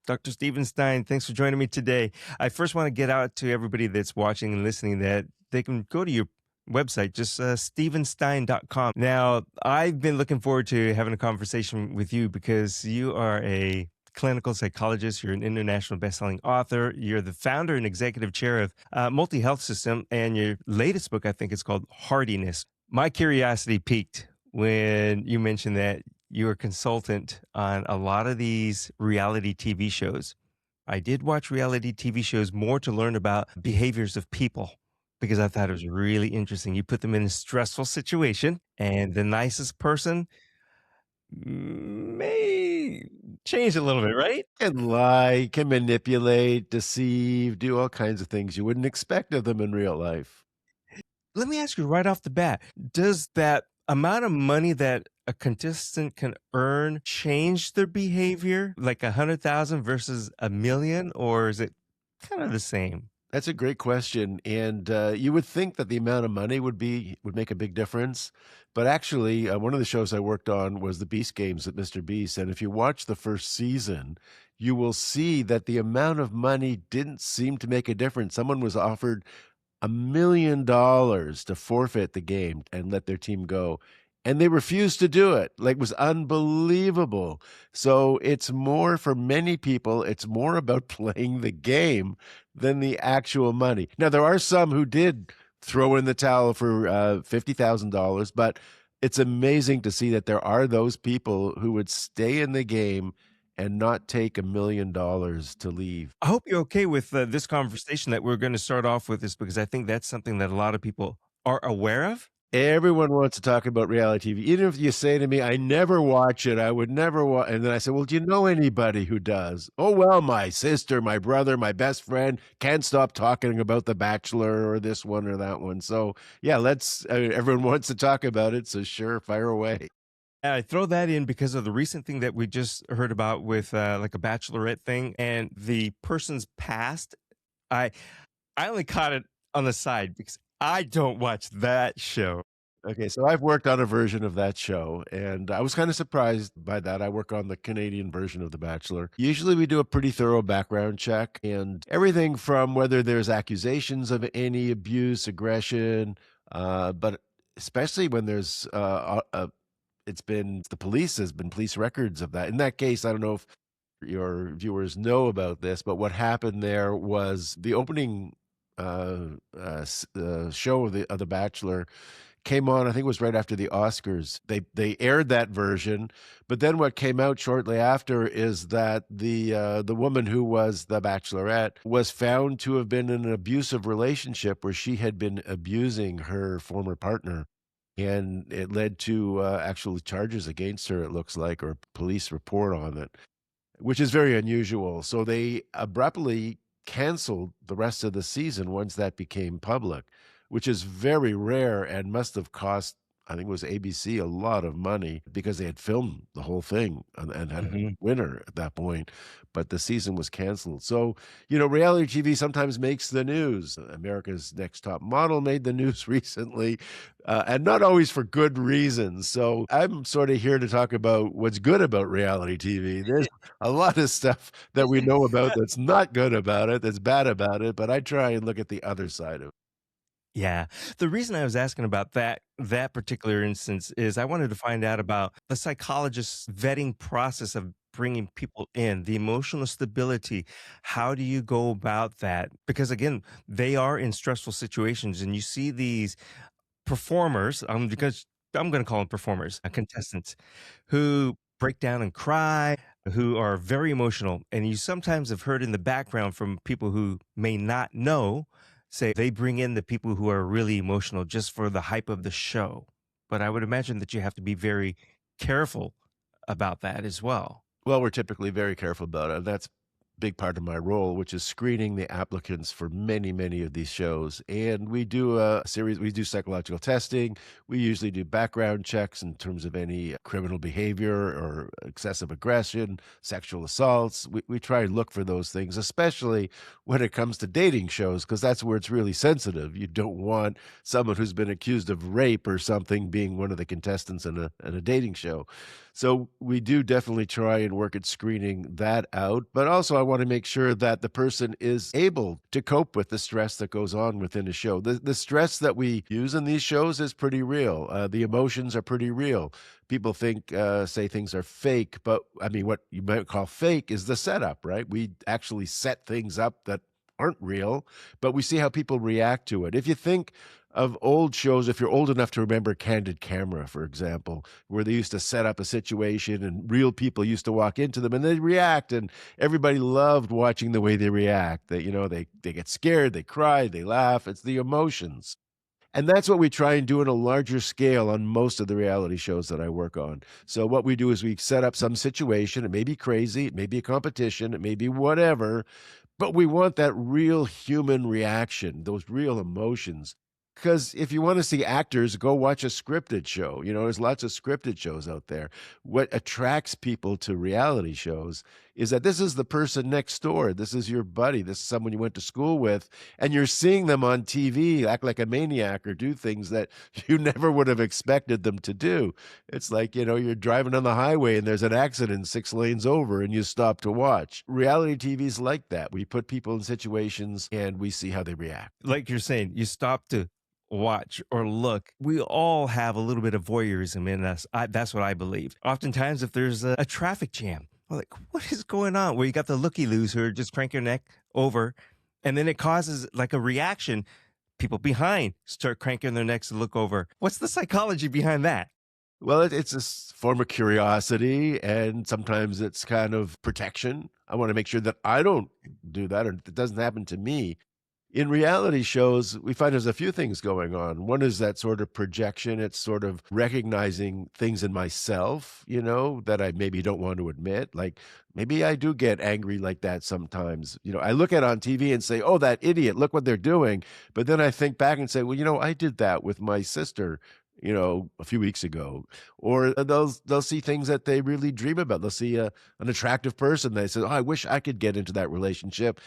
Dr. Steven Stein, thanks for joining me today. I first want to get out to everybody that's watching and listening that they can go to your website, just stevenstein.com. Now, I've been looking forward to having a conversation with you because you are a clinical psychologist. You're an international best-selling author. You're the founder and executive chair of Multi Health System, and your latest book, I think, is called Hardiness. My curiosity piqued when you mentioned that you're a consultant on a lot of these reality TV shows. I did watch reality TV shows more to learn about behaviors of people because I thought it was really interesting. You put them in a stressful situation, and the nicest person may change a little bit, right? Can lie, can manipulate, deceive, do all kinds of things you wouldn't expect of them in real life. Let me ask you right off the bat, does that amount of money that a contestant can earn change their behavior, like 100,000 versus 1,000,000, or is it kind of the same? That's a great question, and, you would think that the amount of money would make a big difference, but actually, one of the shows I worked on was the Beast Games with Mr. Beast, and if you watch the 1st season, you will see that the amount of money didn't seem to make a difference. Someone was offered $1,000,000 to forfeit the game and let their team go, and they refused to do it, like, it was unbelievable. So, it's more for many people, it's more about playing the game than the actual money. Now, there are some who did throw in the towel for, $50,000, but it's amazing to see that there are those people who would stay in the game and not take $1,000,000 to leave. I hope you're okay with this conversation that we're going to start off with this because I think that's something that a lot of people are aware of. Everyone wants to talk about reality TV. Even if you say to me, "I never watch it, I would never and then I say, "Well, do you know anybody who does?" "Oh, well, my sister, my brother, my best friend can't stop talking about The Bachelor or this one or that one." So, yeah, everyone wants to talk about it, so sure, fire away. And I throw that in because of the recent thing that we just heard about with like a bachelorette thing and the person's past. I I only caught it on the side because I don't watch that show. Okay, so I've worked on a version of that show, and I was kinda surprised by that. I work on the Canadian version of The Bachelor. Usually, we do a pretty thorough background check, and everything from whether there's accusations of any abuse, aggression, but especially when there's, it's been the police has been police records of that. In that case, I don't know if your viewers know about this, but what happened there was the opening, show of The Bachelor came on, I think it was right after the Oscars. They aired that version, but then what came out shortly after is that the woman who was the bachelorette was found to have been in an abusive relationship where she had been abusing her former partner, and it led to, actual charges against her, it looks like, or police report on it, which is very unusual. So they abruptly canceled the rest of the season once that became public, which is very rare and must have cost, I think it was ABC, a lot of money because they had filmed the whole thing and had a Mhm. winner at that point, but the season was canceled. So, reality TV sometimes makes the news. America's Next Top Model made the news recently, and not always for good reasons. So I'm sort of here to talk about what's good about reality TV. There's a lot of stuff that we know about that's not good about it, that's bad about it, but I try and look at the other side of it. Yeah. The reason I was asking about that particular instance is I wanted to find out about the psychologist's vetting process of bringing people in, the emotional stability. How do you go about that? Because again, they are in stressful situations and you see these performers, because I'm going to call them performers, contestants who break down and cry, who are very emotional. And you sometimes have heard in the background from people who may not know, say they bring in the people who are really emotional just for the hype of the show. But I would imagine that you have to be very careful about that as well. Well, we're typically very careful about it. That's big part of my role, which is screening the applicants for many, many of these shows. And we do a series, we do psychological testing. We usually do background checks in terms of any criminal behavior or excessive aggression, sexual assaults. We try and look for those things, especially when it comes to dating shows, because that's where it's really sensitive. You don't want someone who's been accused of rape or something being one of the contestants in a dating show. So we do definitely try and work at screening that out. But also, I want to make sure that the person is able to cope with the stress that goes on within a show. The stress that we use in these shows is pretty real. The emotions are pretty real. People say things are fake, but I mean, what you might call fake is the setup, right? We actually set things up that aren't real, but we see how people react to it. If you think of old shows, if you're old enough to remember Candid Camera, for example, where they used to set up a situation and real people used to walk into them and they react, and everybody loved watching the way they react. They get scared, they cry, they laugh. It's the emotions. And that's what we try and do on a larger scale on most of the reality shows that I work on. So what we do is we set up some situation. It may be crazy, it may be a competition, it may be whatever, but we want that real human reaction, those real emotions. Because if you want to see actors, go watch a scripted show. There's lots of scripted shows out there. What attracts people to reality shows is that this is the person next door. This is your buddy. This is someone you went to school with, and you're seeing them on TV act like a maniac or do things that you never would have expected them to do. It's like, you're driving on the highway and there's an accident 6 lanes over and you stop to watch. Reality TV's like that. We put people in situations and we see how they react. Like you're saying, you stop to watch or look. We all have a little bit of voyeurism in us. That's what I believe. Oftentimes, if there's a traffic jam, we're like, what is going on? Where you got the looky-loos who are just crank your neck over, and then it causes like a reaction. People behind start cranking their necks to look over. What's the psychology behind that? Well, it's a form of curiosity, and sometimes it's kind of protection. I want to make sure that I don't do that or it doesn't happen to me. In reality shows, we find there's a few things going on. One is that sort of projection. It's sort of recognizing things in myself, that I maybe don't want to admit. Like maybe I do get angry like that sometimes. I look at it on TV and say, oh, that idiot, look what they're doing. But then I think back and say, well, I did that with my sister, a few weeks ago. Or they'll see things that they really dream about. They'll see an attractive person. They say, oh, I wish I could get into that relationship.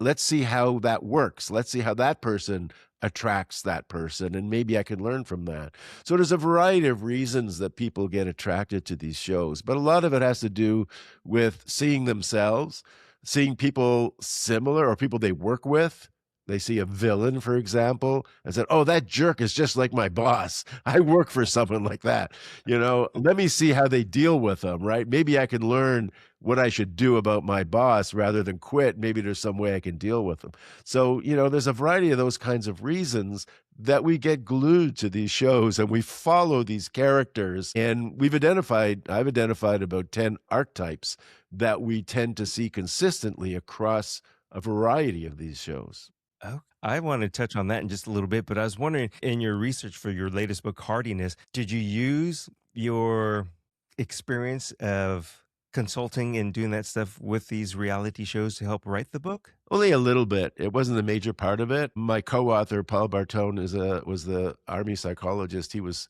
Let's see how that works. Let's see how that person attracts that person, and maybe I can learn from that. So there's a variety of reasons that people get attracted to these shows, but a lot of it has to do with seeing themselves, seeing people similar or people they work with. They see a villain, for example, and said, oh, that jerk is just like my boss. I work for someone like that. Let me see how they deal with them, right? Maybe I can learn what I should do about my boss rather than quit. Maybe there's some way I can deal with them. So, there's a variety of those kinds of reasons that we get glued to these shows and we follow these characters. And I've identified about 10 archetypes that we tend to see consistently across a variety of these shows. Oh, I want to touch on that in just a little bit, but I was wondering, in your research for your latest book, Hardiness, did you use your experience of consulting and doing that stuff with these reality shows to help write the book? Only a little bit. It wasn't a major part of it. My co-author, Paul Bartone, was the Army psychologist. He was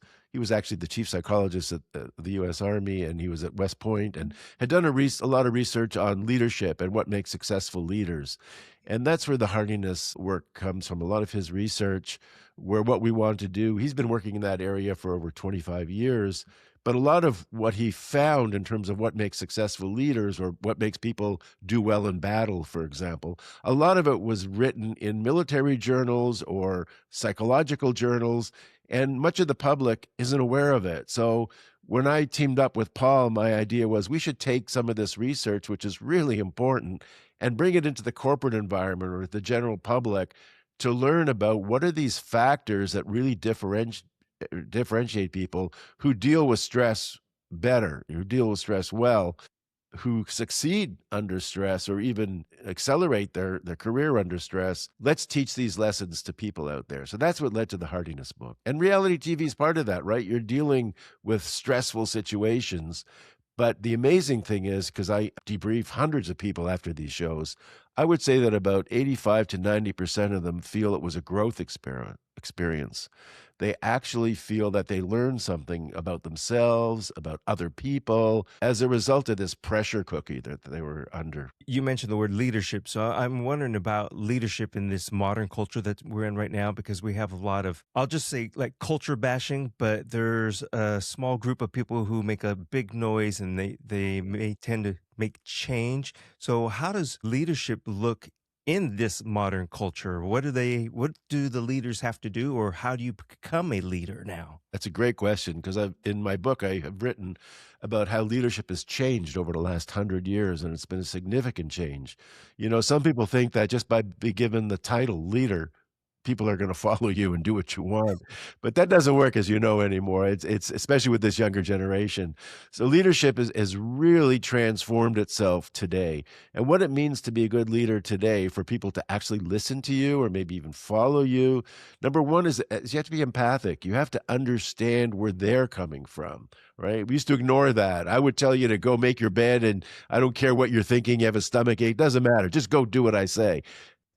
actually the chief psychologist at the U.S. Army, and he was at West Point and had done a lot of research on leadership and what makes successful leaders. And that's where the hardiness work comes from, a lot of his research, where what we want to do, he's been working in that area for over 25 years, but a lot of what he found in terms of what makes successful leaders or what makes people do well in battle, for example, a lot of it was written in military journals or psychological journals, and much of the public isn't aware of it. So when I teamed up with Paul, my idea was we should take some of this research, which is really important, and bring it into the corporate environment or the general public to learn about what are these factors that really differentiate people who deal with stress better, who deal with stress well, who succeed under stress or even accelerate their career under stress. Let's teach these lessons to people out there. So that's what led to the Hardiness book. And reality TV is part of that, right? You're dealing with stressful situations. But the amazing thing is, because I debrief hundreds of people after these shows, I would say that about 85 to 90% of them feel it was a growth experience. They actually feel that they learned something about themselves, about other people, as a result of this pressure cookie that they were under. You mentioned the word leadership. So I'm wondering about leadership in this modern culture that we're in right now, because we have a lot of, I'll just say like culture bashing, but there's a small group of people who make a big noise and they may tend to make change. So how does leadership look in this modern culture? What do the leaders have to do, or how do you become a leader now? That's a great question because I've in my book I have written about how leadership has changed over the last 100 years, and it's been a significant change. You know, some people think that just by be given the title leader, people are going to follow you and do what you want, but that doesn't work, as you know, anymore. It's especially with this younger generation. So leadership has really transformed itself today, and what it means to be a good leader today for people to actually listen to you or maybe even follow you. Number one is you have to be empathic. You have to understand where they're coming from, right? We used to ignore that. I would tell you to go make your bed, and I don't care what you're thinking. You have a stomach ache, doesn't matter. Just go do what I say.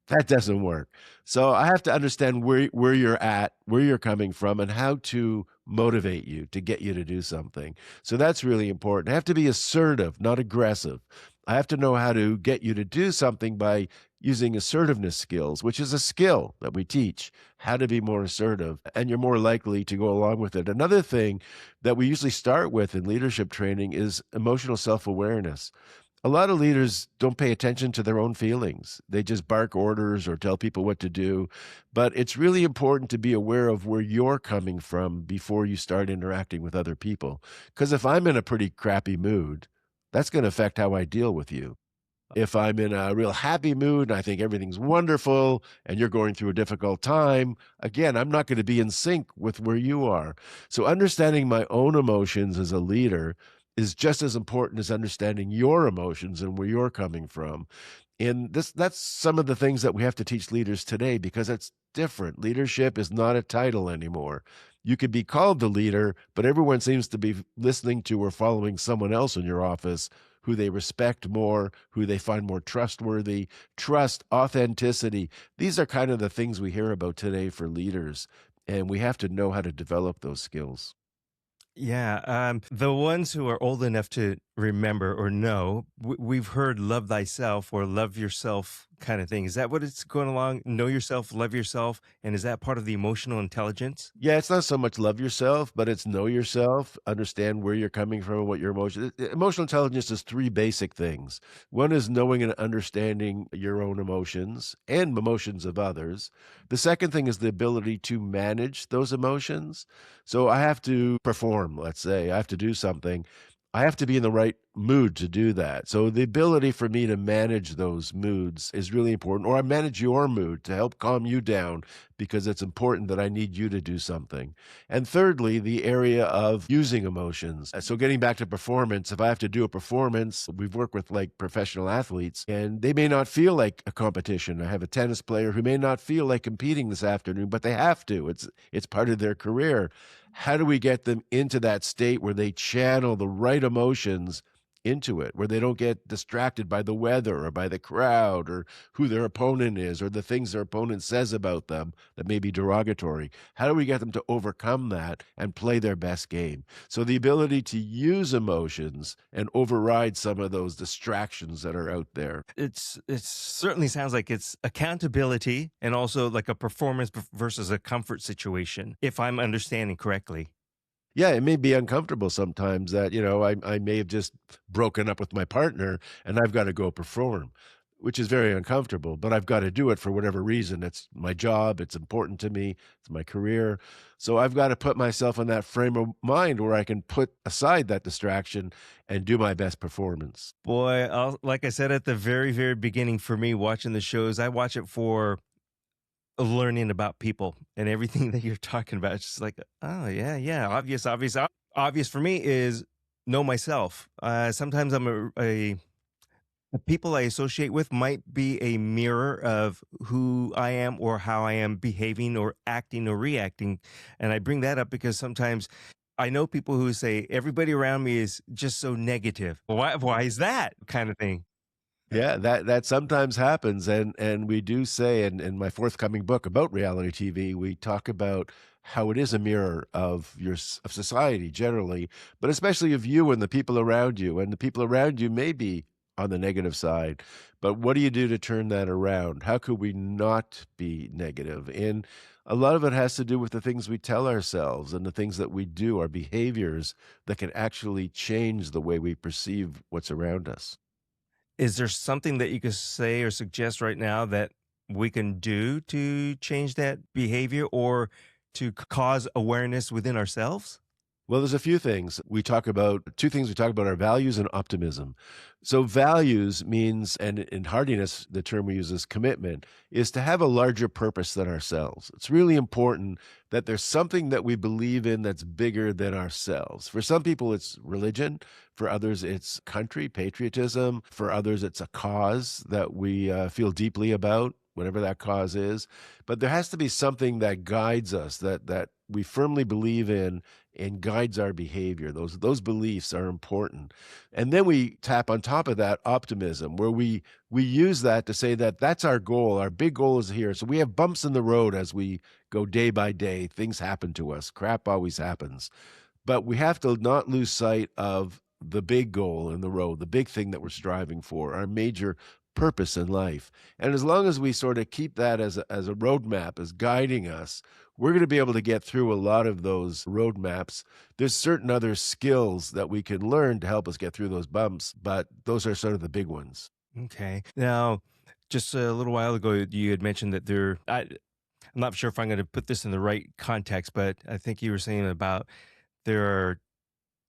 That doesn't work. So I have to understand where you're at, where you're coming from, and how to motivate you to get you to do something. So that's really important. I have to be assertive, not aggressive. I have to know how to get you to do something by using assertiveness skills, which is a skill that we teach, how to be more assertive, and you're more likely to go along with it. Another thing that we usually start with in leadership training is emotional self-awareness. A lot of leaders don't pay attention to their own feelings. They just bark orders or tell people what to do. But it's really important to be aware of where you're coming from before you start interacting with other people. Because if I'm in a pretty crappy mood, that's going to affect how I deal with you. If I'm in a real happy mood and I think everything's wonderful and you're going through a difficult time, again, I'm not going to be in sync with where you are. So understanding my own emotions as a leader is just as important as understanding your emotions and where you're coming from. And that's some of the things that we have to teach leaders today because it's different. Leadership is not a title anymore. You could be called the leader, but everyone seems to be listening to or following someone else in your office who they respect more, who they find more trustworthy. Trust, authenticity. These are kind of the things we hear about today for leaders, and we have to know how to develop those skills. Yeah, the ones who are old enough to remember or know, we've heard "love thyself" or "love yourself" kind of thing. Is that what it's going along? Know yourself, love yourself, and is that part of the emotional intelligence? Yeah, it's not so much love yourself, but it's know yourself, understand where you're coming from and what your emotion. Emotional intelligence is three basic things. One is knowing and understanding your own emotions and emotions of others. The second thing is the ability to manage those emotions. So I have to perform, let's say, I have to do something. I have to be in the right mood to do that. So the ability for me to manage those moods is really important, or I manage your mood to help calm you down because it's important that I need you to do something. And thirdly, the area of using emotions. So getting back to performance, if I have to do a performance, we've worked with like professional athletes and they may not feel like a competition. I have a tennis player who may not feel like competing this afternoon, but they have to. It's part of their career. How do we get them into that state where they channel the right emotions into it, where they don't get distracted by the weather or by the crowd or who their opponent is or the things their opponent says about them that may be derogatory? How do we get them to overcome that and play their best game? So the ability to use emotions and override some of those distractions that are out there. It certainly sounds like it's accountability and also like a performance versus a comfort situation, if I'm understanding correctly. Yeah, it may be uncomfortable sometimes that, I may have just broken up with my partner and I've got to go perform, which is very uncomfortable, but I've got to do it for whatever reason. It's my job, it's important to me, it's my career. So I've got to put myself in that frame of mind where I can put aside that distraction and do my best performance. Boy, like I said at the very, very beginning, for me watching the shows, I watch it for learning about people, and everything that you're talking about. It's just like, oh yeah, yeah, obvious, obvious, obvious for me is know myself. Sometimes the people I associate with might be a mirror of who I am or how I am behaving or acting or reacting. And I bring that up because sometimes I know people who say everybody around me is just so negative. Why is that kind of thing? Yeah, that sometimes happens, and we do say in my forthcoming book about reality TV, we talk about how it is a mirror of of society generally, but especially of you and the people around you, and the people around you may be on the negative side, but what do you do to turn that around? How could we not be negative? And a lot of it has to do with the things we tell ourselves and the things that we do, our behaviors that can actually change the way we perceive what's around us. Is there something that you could say or suggest right now that we can do to change that behavior or to cause awareness within ourselves? Well, there's a few things. We talk about two things we talk about are values and optimism. So values means, and in hardiness, the term we use is commitment, is to have a larger purpose than ourselves. It's really important that there's something that we believe in that's bigger than ourselves. For some people, it's religion. For others, it's country, patriotism. For others, it's a cause that we feel deeply about, whatever that cause is. But there has to be something that guides us, that we firmly believe in and guides our behavior. Those beliefs are important. And then we tap on top of that optimism, where we use that to say that that's our goal. Our big goal is here. So we have bumps in the road as we go day by day. Things happen to us. Crap always happens. But we have to not lose sight of the big goal in the road, the big thing that we're striving for, our major purpose in life. And as long as we sort of keep that as a roadmap, as guiding us, we're going to be able to get through a lot of those roadmaps. There's certain other skills that we can learn to help us get through those bumps, but those are sort of the big ones. Okay. Now, just a little while ago, you had mentioned that I'm not sure if I'm going to put this in the right context, but I think you were saying about there are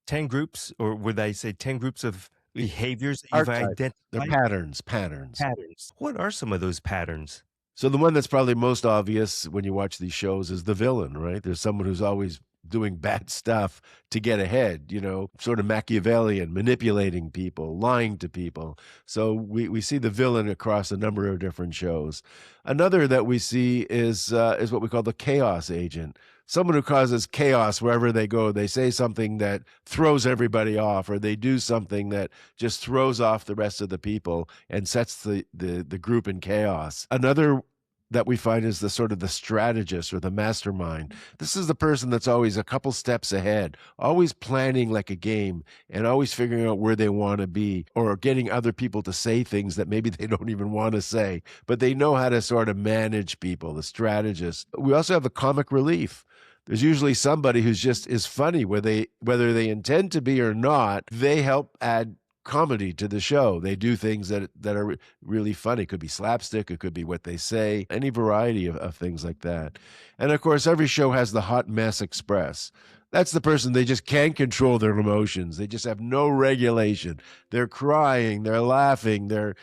10 groups, or would I say 10 groups of behaviors that you've Archetypes, they're identified? patterns. Patterns. What are some of those patterns? So the one that's probably most obvious when you watch these shows is the villain, right? There's someone who's always doing bad stuff to get ahead, sort of Machiavellian, manipulating people, lying to people. So we see the villain across a number of different shows. Another that we see is what we call the chaos agent. Someone who causes chaos wherever they go. They say something that throws everybody off, or they do something that just throws off the rest of the people and sets the group in chaos. Another that we find is the sort of the strategist or the mastermind. This is the person that's always a couple steps ahead, always planning like a game and always figuring out where they want to be, or getting other people to say things that maybe they don't even want to say, but they know how to sort of manage people, the strategist. We also have the comic relief. There's usually somebody who's just is funny, whether they intend to be or not. They help add comedy to the show. They do things that are really funny. It could be slapstick, it could be what they say, any variety of things like that. And of course, every show has the hot mess express. That's the person, they just can't control their emotions. They just have no regulation. They're crying, they're laughing, they're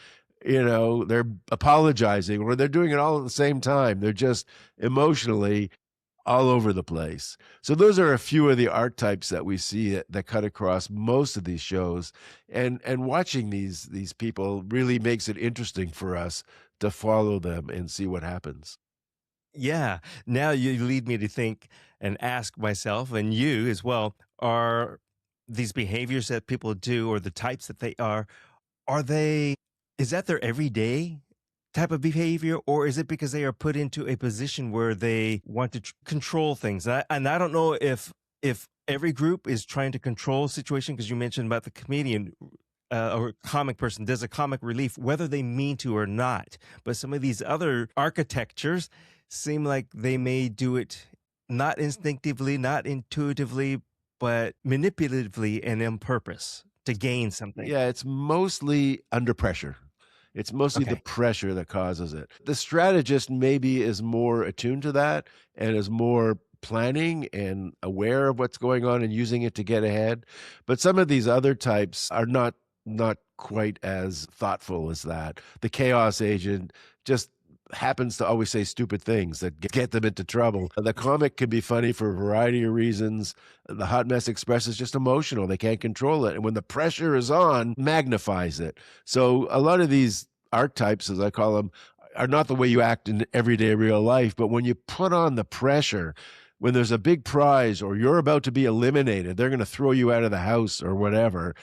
apologizing, or they're doing it all at the same time. They're just emotionally all over the place. So those are a few of the archetypes that we see that cut across most of these shows. And watching these people really makes it interesting for us to follow them and see what happens. Yeah. Now you lead me to think and ask myself and you as well, are these behaviors that people do or the types that are they, is that their everyday type of behavior, or is it because they are put into a position where they want to control things? And I don't know if every group is trying to control a situation, because you mentioned about the comedian or comic person does a comic relief, whether they mean to or not. But some of these other architectures seem like they may do it not instinctively, not intuitively, but manipulatively and on purpose to gain something. Yeah, it's mostly under pressure. It's mostly the Okay. pressure that causes it. The strategist maybe is more attuned to that and is more planning and aware of what's going on and using it to get ahead. But some of these other types are not quite as thoughtful as that. The chaos agent just happens to always say stupid things that get them into trouble. The comic can be funny for a variety of reasons. The hot mess express is just emotional. They can't control it. And when the pressure is on, magnifies it. So a lot of these archetypes, as I call them, are not the way you act in everyday real life. But when you put on the pressure, when there's a big prize or you're about to be eliminated, they're going to throw you out of the house or whatever,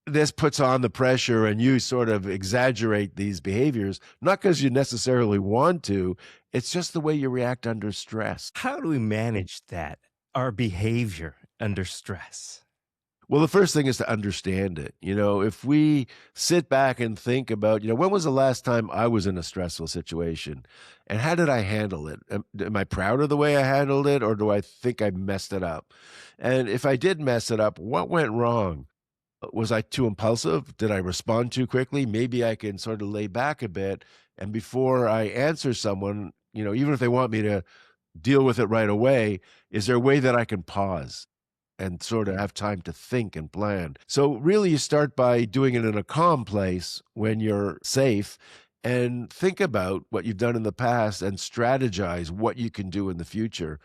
this puts on the pressure and you sort of exaggerate these behaviors, not because you necessarily want to, it's just the way you react under stress. How do we manage that, our behavior under stress? Well, the first thing is to understand it. If we sit back and think about, when was the last time I was in a stressful situation and how did I handle it? Am I proud of the way I handled it, or do I think I messed it up? And if I did mess it up, what went wrong? Was I too impulsive? Did I respond too quickly? Maybe I can sort of lay back a bit. And before I answer someone, even if they want me to deal with it right away, is there a way that I can pause and sort of have time to think and plan? So really you start by doing it in a calm place when you're safe, and think about what you've done in the past and strategize what you can do in the future.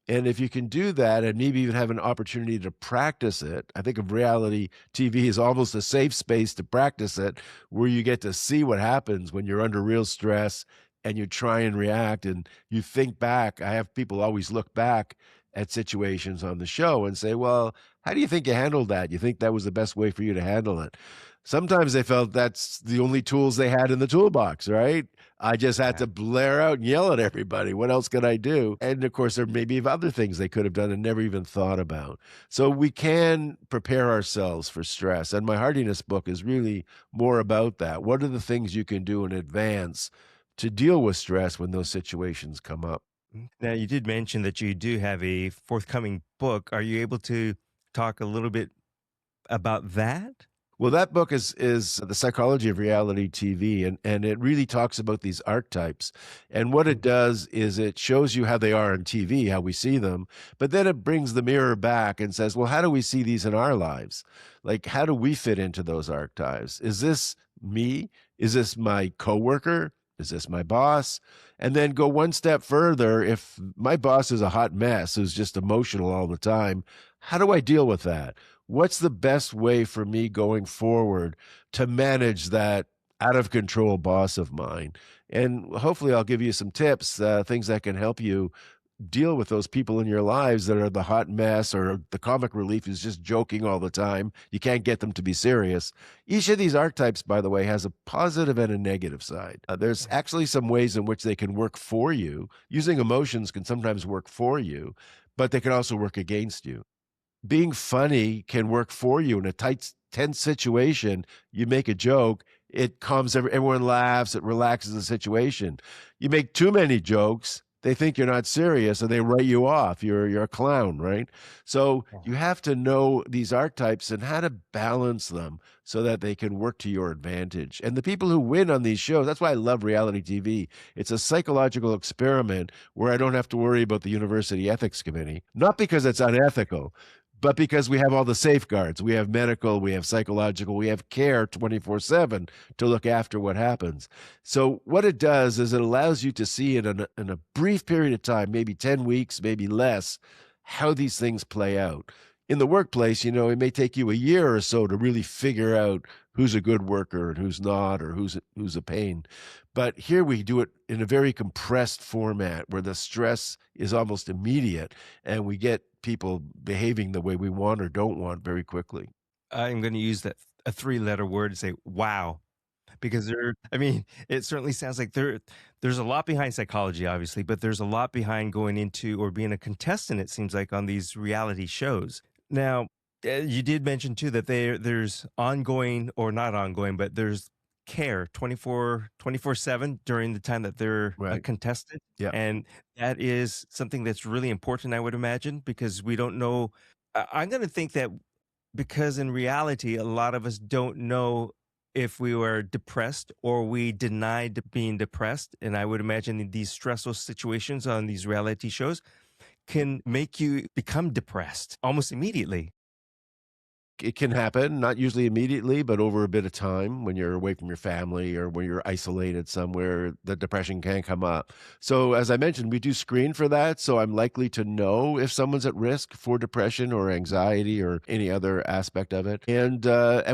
And if you can do that and maybe even have an opportunity to practice it, I think of reality TV as almost a safe space to practice it, where you get to see what happens when you're under real stress and you try and react and you think back. I have people always look back at situations on the show and say, well, how do you think you handled that? You think that was the best way for you to handle it? Sometimes they felt that's the only tools they had in the toolbox, right? I just had Yeah. to blare out and yell at everybody. What else could I do? And of course, there may be other things they could have done and never even thought about. So we can prepare ourselves for stress. And my hardiness book is really more about that. What are the things you can do in advance to deal with stress when those situations come up? Now, you did mention that you do have a forthcoming book. Are you able to talk a little bit about that? Well, that book is The Psychology of Reality TV, and it really talks about these archetypes. And what it Mhm. does is it shows you how they are on TV, how we see them, but then it brings the mirror back and says, well, how do we see these in our lives? Like, how do we fit into those archetypes? Is this me? Is this my coworker? Is this my boss? And then go one step further. If my boss is a hot mess who's just emotional all the time, how do I deal with that? What's the best way for me going forward to manage that out of control boss of mine? And hopefully, I'll give you some tips, things that can help you deal with those people in your lives that are the hot mess, or the comic relief is just joking all the time. You can't get them to be serious. Each of these archetypes, by the way, has a positive and a negative side. There's Yeah. actually some ways in which they can work for you. Using emotions can sometimes work for you, but they can also work against you. Being funny can work for you in a tight, tense situation. You make a joke, it calms everyone laughs, it relaxes the situation. You make too many jokes, they think you're not serious and they write you off. You're a clown, right? So Yeah. you have to know these archetypes and how to balance them so that they can work to your advantage. And the people who win on these shows, that's why I love reality TV. It's a psychological experiment where I don't have to worry about the university ethics committee, not because it's unethical, but because we have all the safeguards. We have medical, we have psychological, we have care 24/7 to look after what happens. So what it does is it allows you to see it in a brief period of time, maybe 10 weeks, maybe less, how these things play out. In the workplace, it may take you a year or so to really figure out who's a good worker and who's not, or who's a pain. But here we do it in a very compressed format where the stress is almost immediate and we get people behaving the way we want or don't want very quickly. I'm going to use that a three-letter word to say wow, because I mean, it certainly sounds like there's a lot behind psychology, obviously, but there's a lot behind going into or being a contestant, it seems like, on these reality shows. Now, you did mention too that there's ongoing, or not ongoing, but there's care 24/7 during the time that they're a Right. contestant. Yeah. And that is something that's really important, I would imagine, because we don't know. I'm going to think that because in reality, a lot of us don't know if we were depressed or we denied being depressed. And I would imagine that these stressful situations on these reality shows can make you become depressed almost immediately. It can happen, not usually immediately, but over a bit of time when you're away from your family or when you're isolated somewhere, the depression can come up. So, as I mentioned, we do screen for that. So, I'm likely to know if someone's at risk for depression or anxiety or any other aspect of it. And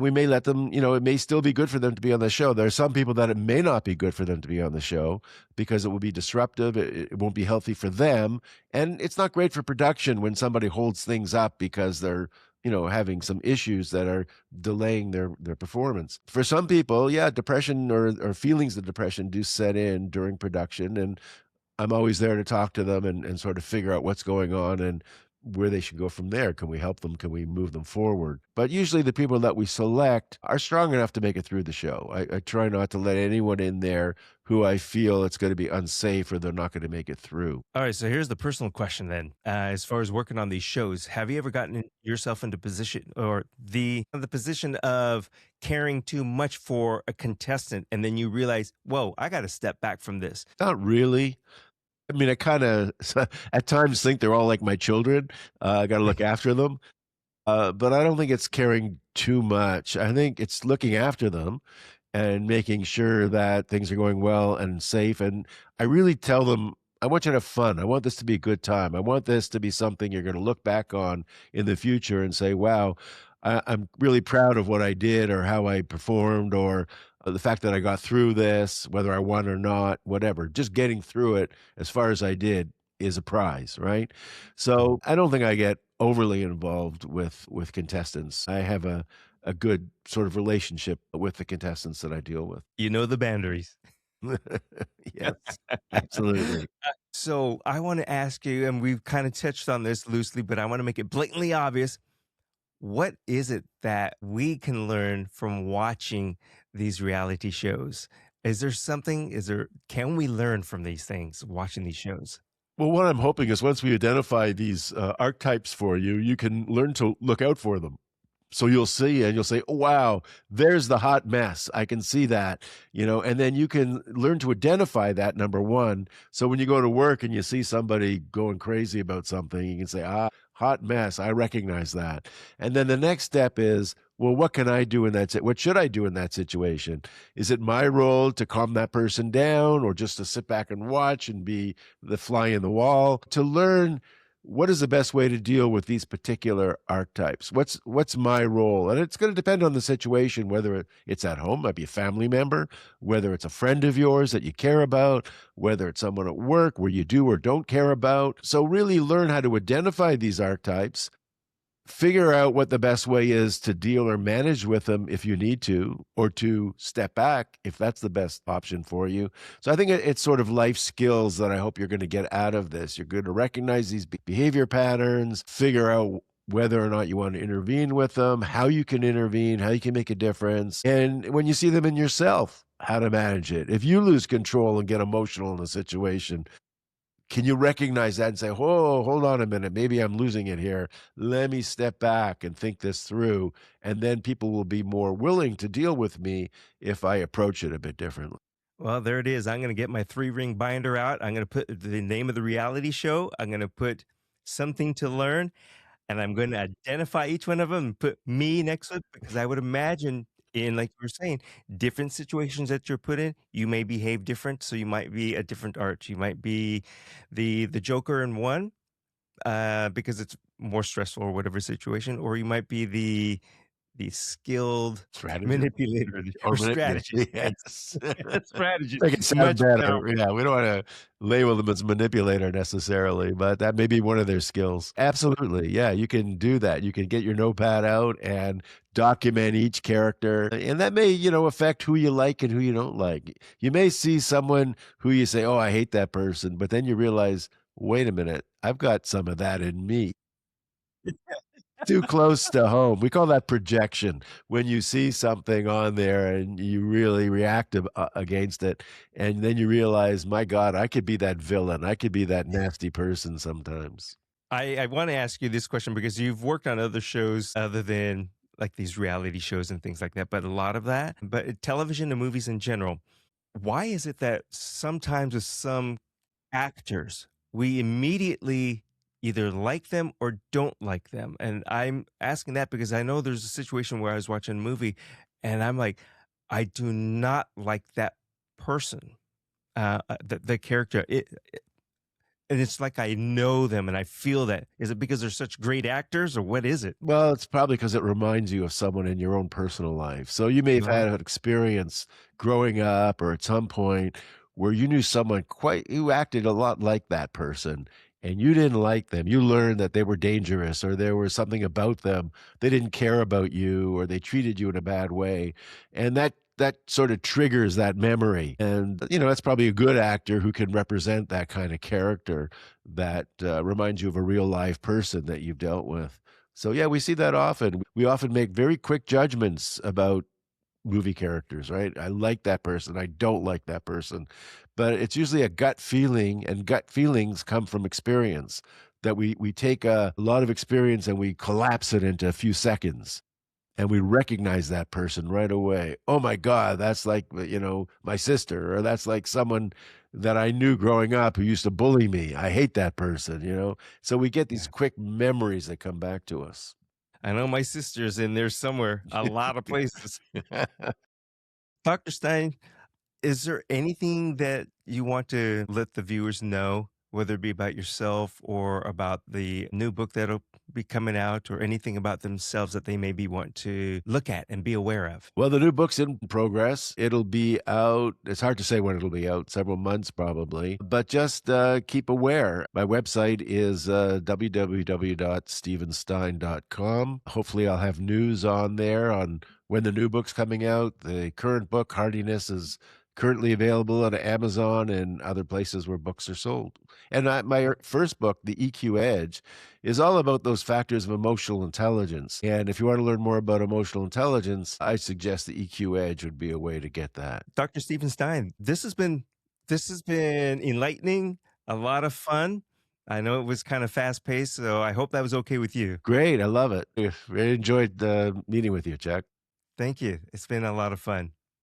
we may let them, it may still be good for them to be on the show. There are some people that it may not be good for them to be on the show because it will be disruptive. It won't be healthy for them. And it's not great for production when somebody holds things up because they're having some issues that are delaying their performance. For some people, yeah, depression or feelings of depression do set in during production, and I'm always there to talk to them and sort of figure out what's going on and where they should go from there. Can we help them? Can we move them forward? But usually the people that we select are strong enough to make it through the show. I try not to let anyone in there who I feel it's going to be unsafe or they're not going to make it through. All right, so here's the personal question then. As far as working on these shows, have you ever gotten yourself into position or the position of caring too much for a contestant, and then you realize, whoa, I got to step back from this? Not really. I mean, I kind of at times think they're all like my children. I got to look after them. But I don't think it's caring too much. I think it's looking after them and making sure that things are going well and safe. And I really tell them, I want you to have fun. I want this to be a good time. I want this to be something you're going to look back on in the future and say, wow, I'm really proud of what I did or how I performed or the fact that I got through this, whether I won or not, whatever. Just getting through it as far as I did is a prize, right? So I don't think I get overly involved with contestants. I have a good sort of relationship with the contestants that I deal with. You know the boundaries. Yes, absolutely. So I want to ask you, and we've kind of touched on this loosely, but I want to make it blatantly obvious. What is it that we can learn from watching these reality shows? Can we learn from these things, watching these shows? Well, what I'm hoping is once we identify these archetypes for you, you can learn to look out for them. So you'll see and you'll say, "Oh, wow, there's the hot mess. I can see that," and then you can learn to identify that, number one. So when you go to work and you see somebody going crazy about something, you can say, "Ah, hot mess. I recognize that." And then the next step is, well, what can I do in what should I do in that situation? Is it my role to calm that person down or just to sit back and watch and be the fly in the wall? To learn what is the best way to deal with these particular archetypes? What's my role? And it's going to depend on the situation, whether it's at home, might be a family member, whether it's a friend of yours that you care about, whether it's someone at work where you do or don't care about. So really learn how to identify these archetypes, figure out what the best way is to deal or manage with them if you need to, or to step back if that's the best option for you. So I think it's sort of life skills that I hope you're going to get out of this. You're going to recognize these behavior patterns, figure out whether or not you want to intervene with them, how you can intervene, how you can make a difference. And when you see them in yourself, how to manage it. If you lose control and get emotional in a situation, can you recognize that and say, "Oh, hold on a minute, maybe I'm losing it here. Let me step back and think this through." And then people will be more willing to deal with me if I approach it a bit differently. Well, there it is. I'm going to get my 3-ring binder out. I'm going to put the name of the reality show. I'm going to put something to learn, and I'm going to identify each one of them and put me next to it because I would imagine in, like you were saying, different situations that you're put in, you may behave different. So you might be a different art. You might be the Joker in one because it's more stressful or whatever situation, or you might be the skilled Strategy manipulator or or manipulate. strategist. Thanks. Yes. Strategist. Make it sound Much better. better. Yeah, we don't wanna label them as manipulator necessarily, but that may be one of their skills. Absolutely, yeah, you can do that. You can get your notepad out and document each character, and that may, affect who you like and who you don't like. You may see someone who you say, "Oh, I hate that person," but then you realize, "Wait a minute, I've got some of that in me." Too close to home. We call that projection. When you see something on there and you really react against it, and then you realize, my God, I could be that villain. I could be that nasty person sometimes. I want to ask you this question because you've worked on other shows other than like these reality shows and things like that, but a lot of that, but television and movies in general. Why is it that sometimes with some actors, we immediately either like them or don't like them? And I'm asking that because I know there's a situation where I was watching a movie and I'm like, I do not like that person, the character. And it's like I know them and I feel that. Is it because they're such great actors or what is it? Well, it's probably because it reminds you of someone in your own personal life. So you may have No. had an experience growing up or at some point where you knew someone who acted a lot like that person. and you didn't like them. You learned that they were dangerous or there was something about them. They didn't care about you or they treated you in a bad way. And that sort of triggers that memory. And that's probably a good actor who can represent that kind of character that reminds you of a real life person that you've dealt with. So yeah, we see that often. We often make very quick judgments about movie characters, right? I like that person. I don't like that person. But it's usually a gut feeling, and gut feelings come from experience. That we take a lot of experience and we collapse it into a few seconds and we recognize that person right away. Oh my God, that's like, my sister, or that's like someone that I knew growing up who used to bully me. I hate that person. So we get these Yeah. quick memories that come back to us. I know my sister's in there somewhere, a lot of places. Dr. Stein, is there anything that you want to let the viewers know, whether it be about yourself or about the new book that'll be coming out, or anything about themselves that they maybe want to look at and be aware of? Well, the new book's in progress. It'll be out. It's hard to say when it'll be out, several months probably, but just keep aware. My website is www.stevenstein.com. Hopefully, I'll have news on there on when the new book's coming out. The current book, Hardiness, is currently available on Amazon and other places where books are sold. And my first book, The EQ Edge, is all about those factors of emotional intelligence. And if you want to learn more about emotional intelligence, I suggest the EQ Edge would be a way to get that. Dr. Stephen Stein, this has been enlightening, a lot of fun. I know it was kind of fast paced, so I hope that was okay with you. Great. I love it. I enjoyed meeting with you, Chuck. Thank you. It's been a lot of fun.